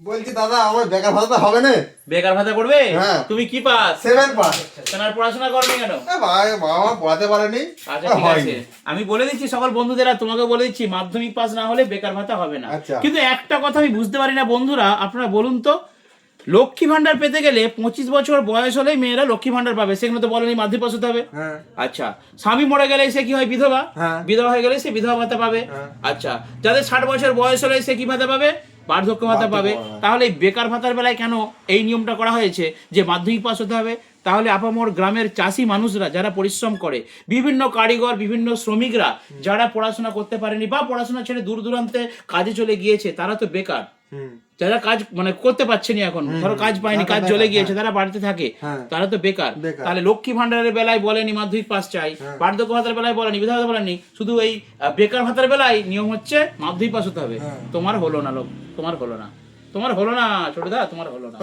বলছি দাদা আমার বেকার ভাতা হবে না? বেকার ভাতা করবে? হ্যাঁ। তুমি কি পাস? 7 পাস। কেন আর পড়াশোনা করবে কেন? ভাই বাবা পড়াতে পারেনি। আচ্ছা ঠিক আছে, আমি বলে দিচ্ছি সকল বন্ধুদের, আর তোমাকে বলে দিচ্ছি, মাধ্যমিক পাস না হলে বেকার ভাতা হবে না। আচ্ছা। কিন্তু একটা কথা আমি বুঝতে পারি না বন্ধুরা, আপনারা বলুন তো, লক্ষ্মী ভান্ডার পেতে গেলে 25 বছর বয়স হলেই মেয়েরা লক্ষ্মী ভান্ডার পাবে, সেগুলো তো বলেনি মাধ্যমিক পাস হতে হবে। হ্যাঁ। আচ্ছা, স্বামী মরে গেলে সে কি হয়? বিধবা। হ্যাঁ। বিধবা হয়ে গেলে সে বিধবা ভাতা পাবে। হ্যাঁ। আচ্ছা, যাদের 60 বছর বয়স হলে সে কি ভাতা পাবে? বার্ধক্য ভাতা পাবে। ভাতা। তাহলে এই বেকার ভাতার বেলায় কেন এই নিয়মটা করা হয়েছে যে মাধ্যমিক পাস হতে হবে? তাহলে আপামর গ্রামের চাষি মানুষরা যারা পরিশ্রম করে, বিভিন্ন কারিগর, বিভিন্ন শ্রমিকরা যারা পড়াশোনা করতে পারেনি বা পড়াশোনা ছেড়ে দূর দূরান্তে কাজে চলে গিয়েছে, তারা তো বেকার। যারা কাজ মানে করতে পারছেনি, এখন ধরো কাজ পায়নি, কাজ চলে গিয়েছে, তারা বাড়িতে থাকে, তারা তো বেকার। তাহলে লক্ষ্মী ভান্ডারের বেলায় বলেনি মাধ্যমিক পাস চাই, বার্ধক্য ভাতার বেলায় বলেনি, বিধবা ভাতা বলেনি, শুধু এই বেকার ভাতার বেলায় নিয়ম হচ্ছে মাধ্যমিক পাস হতে হবে। তোমার হলো না, তোমার হলো না ছোটদা, তোমার হলো না।